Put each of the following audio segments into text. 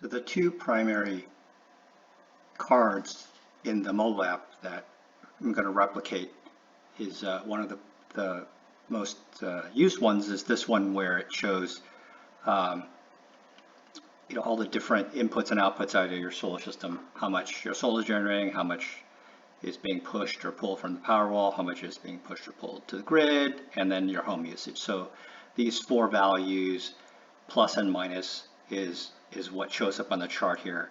So the two primary cards in the mobile app that I'm going to replicate is one of the most used ones is this one where it shows um, all the different inputs and outputs out of your solar system, how much your solar is generating, how much is being pushed or pulled from the Powerwall, how much is being pushed or pulled to the grid, and then your home usage. So these four values, plus and minus, is what shows up on the chart here,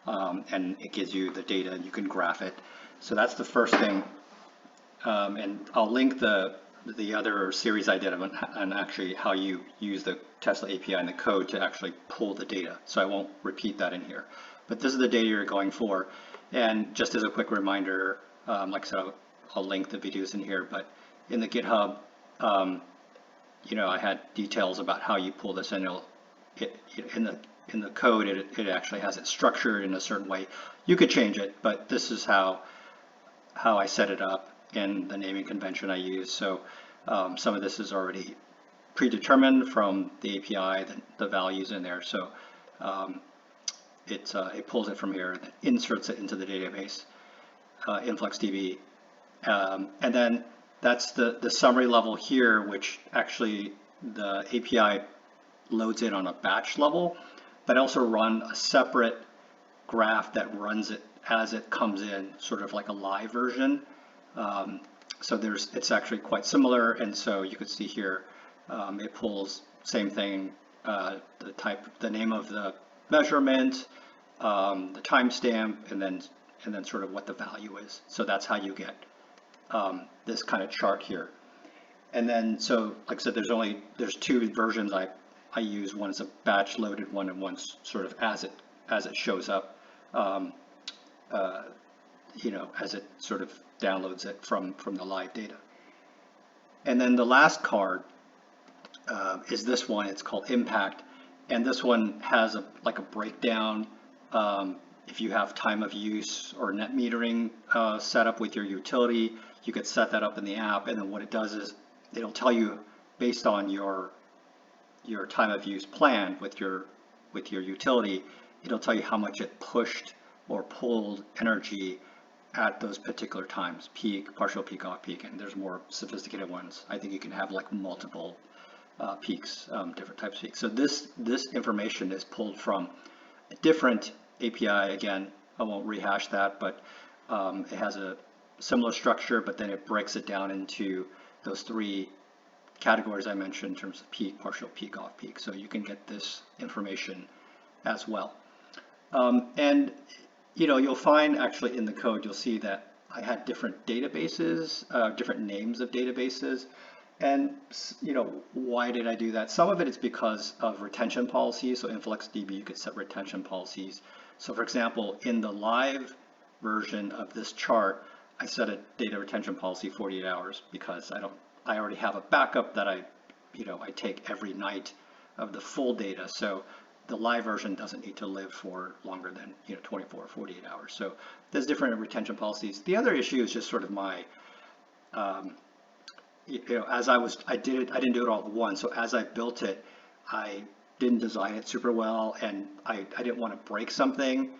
and it gives you the data and you can graph it. So that's the first thing, and I'll link the other series I did on actually how you use the Tesla API and the code to actually pull the data. So I won't repeat that in here, but this is the data you're going for. And just as a quick reminder, like I said, I'll link the videos in here, but in the GitHub, I had details about how you pull this in. In the code, it actually has it structured in a certain way. You could change it, but this is how I set it up in the naming convention I use. So some of this is already predetermined from the API, the values in there. So it pulls it from here and inserts it into the database, InfluxDB. And then that's the summary level here, which actually the API loads it on a batch level, but also run a separate graph that runs it as it comes in, sort of like a live version. So it's actually quite similar, and so you could see here it pulls same thing, the name of the measurement, the timestamp, and then sort of what the value is. So that's how you get this kind of chart here. And then so like I said, there's two versions I use. One is a batch loaded one, and one's sort of as it shows up. As it sort of downloads it from the live data. And then the last card is this one. It's called Impact, and this one has a breakdown. If you have time of use or net metering set up with your utility, you could set that up in the app, and then what it does is it'll tell you based on your time of use plan with your utility, it'll tell you how much it pushed or pulled energy at those particular times, peak, partial peak, off peak, and there's more sophisticated ones. I think you can have like multiple peaks, different types of peaks. So this information is pulled from a different API. Again, I won't rehash that, but it has a similar structure, but then it breaks it down into those three categories I mentioned in terms of peak, partial peak, off peak. So you can get this information as well. And you'll find actually in the code, you'll see that I had different databases, different names of databases. And, why did I do that? Some of it is because of retention policies. So InfluxDB, you could set retention policies. So for example, in the live version of this chart, I set a data retention policy 48 hours because I already have a backup that I take every night of the full data. So the live version doesn't need to live for longer than 24 or 48 hours. So there's different retention policies. The other issue is just sort of my I didn't do it all at once. So as I built it, I didn't design it super well, and I didn't want to break something.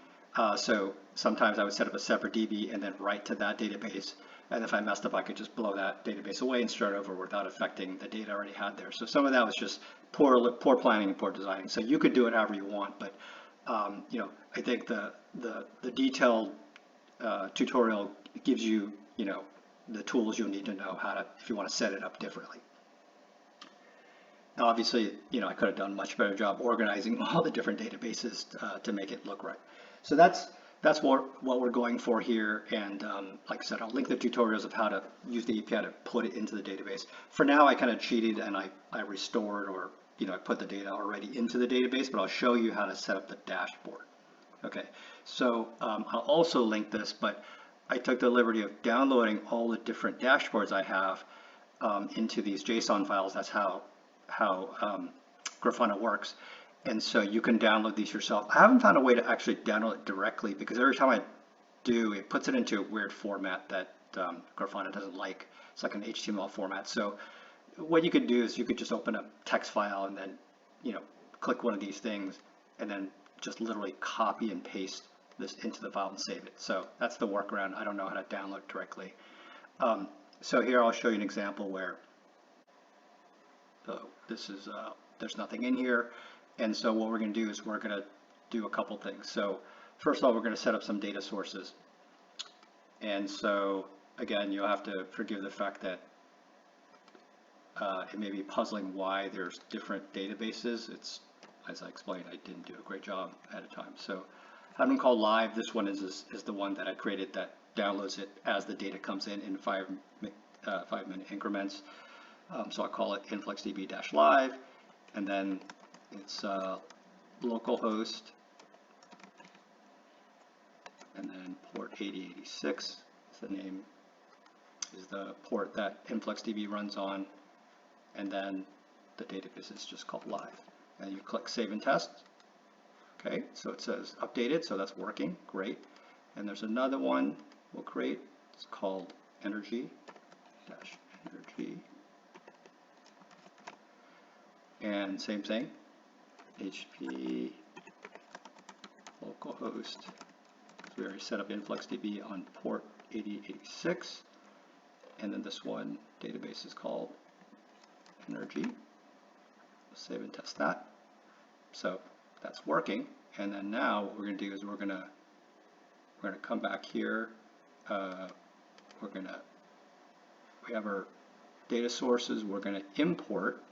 So sometimes I would set up a separate DB and then write to that database. And if I messed up, I could just blow that database away and start over without affecting the data I already had there. So some of that was just poor planning and poor designing. So you could do it however you want, but I think the detailed tutorial gives you the tools you'll need to know how to, if you want to set it up differently. Now, obviously, I could have done a much better job organizing all the different databases to make it look right. So that's what we're going for here. And like I said, I'll link the tutorials of how to use the API to put it into the database. For now, I kind of cheated and I restored, or I put the data already into the database, but I'll show you how to set up the dashboard. Okay, so I'll also link this, but I took the liberty of downloading all the different dashboards I have into these JSON files. That's how Grafana works. And so you can download these yourself. I haven't found a way to actually download it directly because every time I do, it puts it into a weird format that Grafana doesn't like. It's like an HTML format. So what you could do is you could just open a text file and then, click one of these things and then just literally copy and paste this into the file and save it. So that's the workaround. I don't know how to download directly. So here I'll show you an example where this is there's nothing in here, and so what we're going to do is we're going to do a couple things. So first of all, we're going to set up some data sources, and so again, you'll have to forgive the fact that it may be puzzling why there's different databases. It's, as I explained, I didn't do a great job at a time. So I have them called live. This one is the one that I created that downloads it as the data comes in 5-minute increments. So I call it InfluxDB-live, and then it's localhost, and then port 8086 is the name, is the port that InfluxDB runs on, and then the database is just called live. And you click save and test. Okay, so it says updated, so that's working, great. And there's another one we'll create, it's called energy. And same thing, HP localhost. We already set up InfluxDB on port 8086. And then this one database is called energy. Save and test that. So that's working. And then now what we're going to do is we're going to come back here. We have our data sources. We're going to import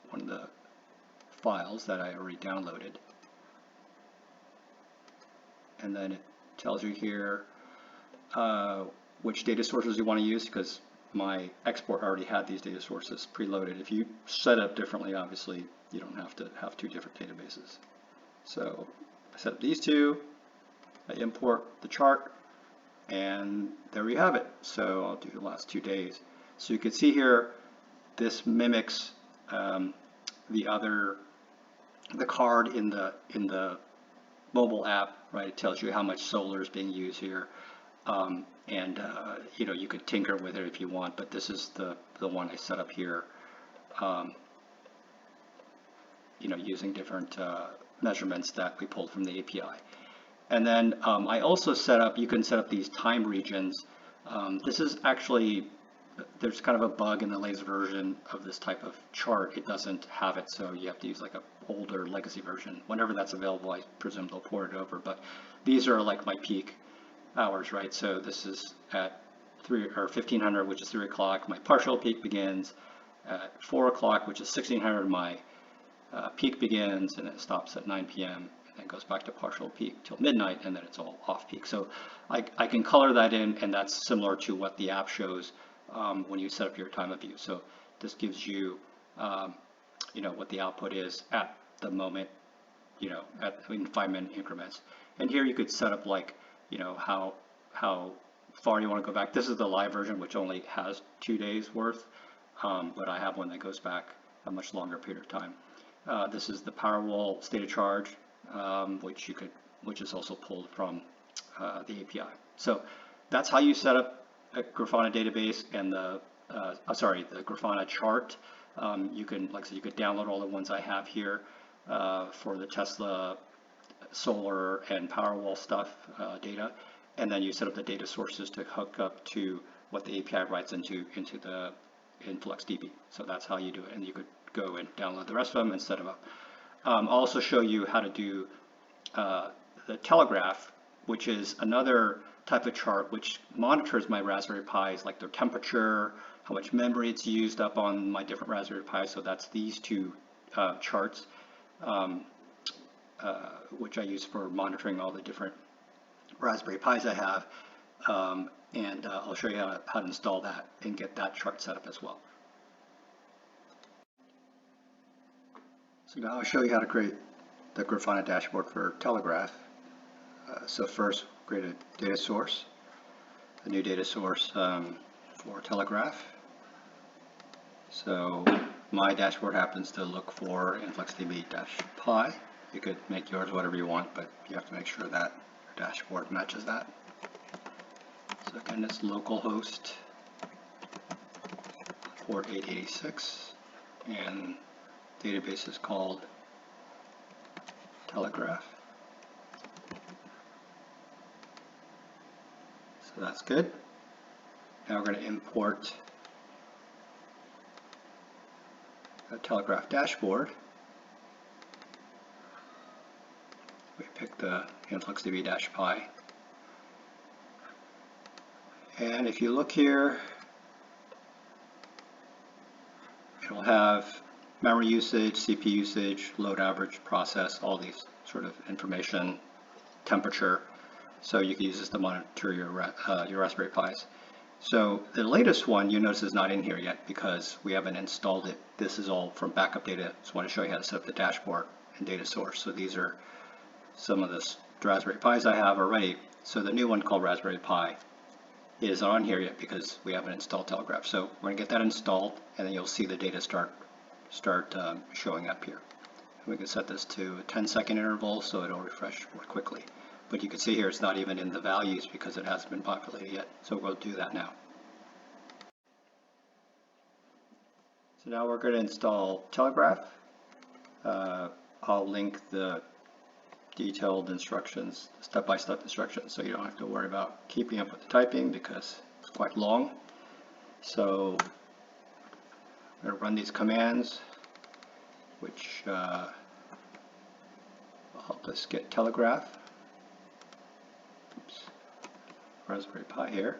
one of the files that I already downloaded, and then it tells you here which data sources you want to use, because my export already had these data sources preloaded. If you set up differently, obviously you don't have to have two different databases. So I set up these two, I import the chart, and there we have it. So I'll do the last 2 days. So you can see here, this mimics the card in the mobile app, right? It tells you how much solar is being used here, you know, you could tinker with it if you want, but this is the one I set up here, you know, using different measurements that we pulled from the API. And then I also set up, you can set up these time regions. This is actually, there's kind of a bug in the latest version of this type of chart. It doesn't have it, so you have to use like a older legacy version. Whenever that's available, I presume they'll port it over. But these are like my peak hours, right? So this is at 1500, which is 3 o'clock. My partial peak begins at 4 o'clock, which is 1600. My peak begins, and it stops at 9 p.m. and then goes back to partial peak till midnight, and then it's all off peak. So I can color that in, and that's similar to what the app shows when you set up your time of view. So this gives you, you know, what the output is at the moment, you know, in 5-minute increments. And here you could set up like, you know, how far you want to go back. This is the live version, which only has 2 days worth, but I have one that goes back a much longer period of time. This is the powerwall state of charge, which is also pulled from the API. So that's how you set up a Grafana database and the Grafana chart. You can, like I said, you could download all the ones I have here for the Tesla, solar, and Powerwall stuff data, and then you set up the data sources to hook up to what the API writes into the InfluxDB. So that's how you do it, and you could go and download the rest of them and set them up. I'll also show you how to do the Telegraf, which is another type of chart which monitors my Raspberry Pis, like their temperature, how much memory it's used up on my different Raspberry Pis. So that's these two charts, which I use for monitoring all the different Raspberry Pis I have, and I'll show you how to install that and get that chart set up as well. So now I'll show you how to create the Grafana dashboard for Telegraf. So first, create a data source, a new data source for Telegraf. So my dashboard happens to look for InfluxDB-Pi. You could make yours whatever you want, but you have to make sure that your dashboard matches that. So again, it's localhost port 8086, and database is called Telegraf. So that's good. Now we're going to import a Telegraf dashboard. We pick the InfluxDB -pi. And if you look here, it'll have memory usage, CPU usage, load average, process, all these sort of information, temperature. So you can use this to monitor your Raspberry Pis. So the latest one you notice is not in here yet because we haven't installed it. This is all from backup data. Just want to show you how to set up the dashboard and data source. So these are some of the Raspberry Pis I have already. So the new one called Raspberry Pi is not on here yet because we haven't installed Telegraf. So we're going to get that installed, and then you'll see the data start showing up here. We can set this to a 10-second interval so it'll refresh more quickly. But you can see here it's not even in the values because it hasn't been populated yet. So we'll do that now. So now we're going to install Telegraf. I'll link the detailed instructions, step-by-step instructions, so you don't have to worry about keeping up with the typing because it's quite long. So I'm going to run these commands, which will help us get Telegraf. Oops. Raspberry Pi here.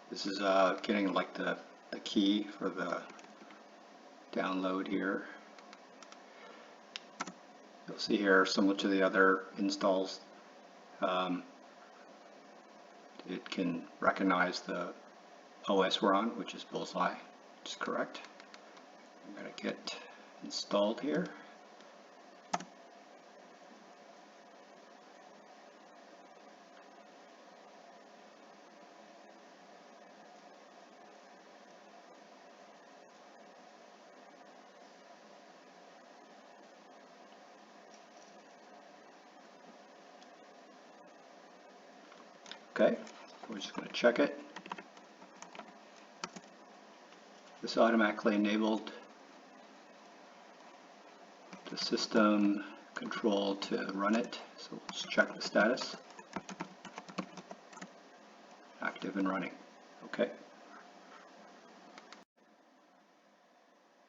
This is getting like the key for the download here. You'll see here, similar to the other installs, it can recognize the OS we're on, which is Bullseye, which is correct. I'm going to get installed here. Okay, we're just going to check it. This automatically enabled the system control to run it, so we'll just check the status. Active and running. Okay.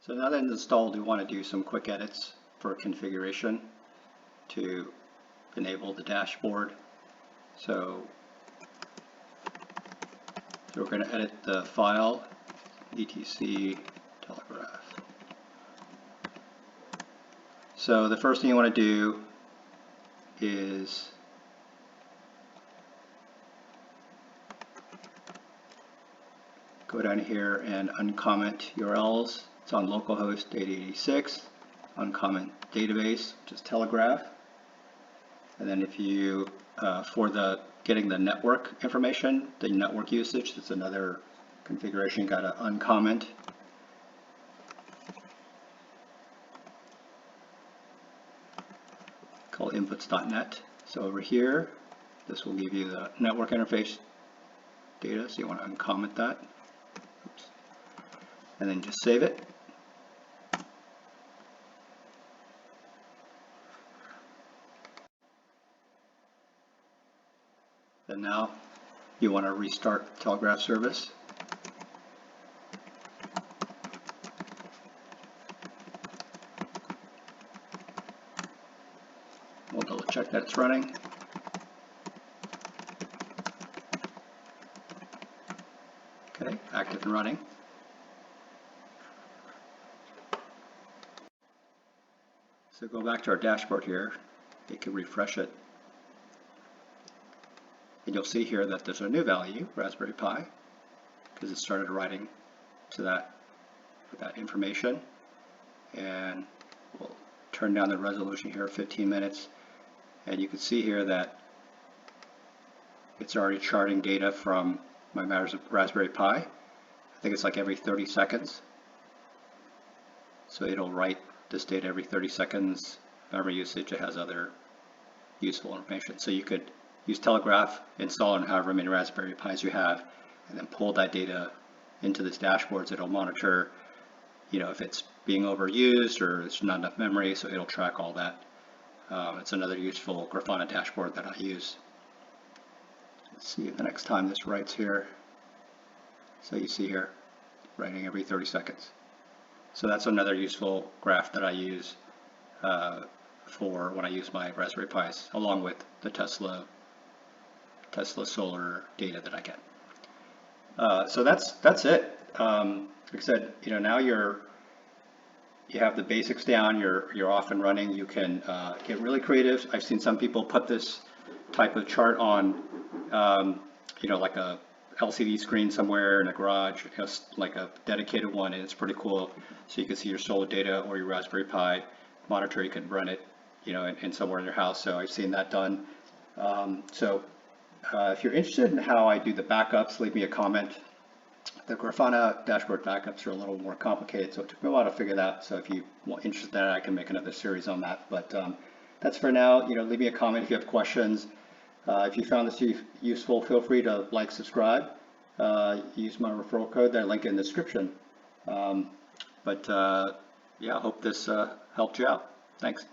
So now that it's installed, we want to do some quick edits for configuration to enable the dashboard. So we're going to edit the file, etc Telegraf. So the first thing you want to do is go down here and uncomment URLs. It's on localhost 8086, uncomment database, which is Telegraf. And then if you, for the getting the network information, the network usage, that's another configuration you got to uncomment. Called inputs.net. So over here, this will give you the network interface data, so you want to uncomment that. Oops. And then just save it. And now you want to restart Telegraf service. We'll double check that it's running. Okay, active and running. So go back to our dashboard here. You can refresh it. And you'll see here that there's a new value, Raspberry Pi, because it started writing to that information. And we'll turn down the resolution here 15 minutes. And you can see here that it's already charting data from my Raspberry Pi. I think it's like every 30 seconds. So it'll write this data every 30 seconds. Memory usage, it has other useful information. So you could use Telegraf, install on however many Raspberry Pis you have, and then pull that data into this dashboard. So it'll monitor, if it's being overused or there's not enough memory, so it'll track all that. It's another useful Grafana dashboard that I use. Let's see if the next time this writes here. So you see here, writing every 30 seconds. So that's another useful graph that I use for when I use my Raspberry Pis, along with the Tesla solar data that I get. So that's it. Like I said, now you have the basics down. You're off and running. You can get really creative. I've seen some people put this type of chart on, like a LCD screen somewhere in a garage, like a dedicated one, and it's pretty cool. So you can see your solar data or your Raspberry Pi monitor. You can run it, in somewhere in your house. So I've seen that done. If you're interested in how I do the backups, leave me a comment. The Grafana dashboard backups are a little more complicated, so it took me a while to figure that out. So if you're interested in that, I can make another series on that. But that's for now. Leave me a comment if you have questions. If you found this useful, feel free to like, subscribe, use my referral code that I link in the description. Yeah, I hope this helped you out. Thanks.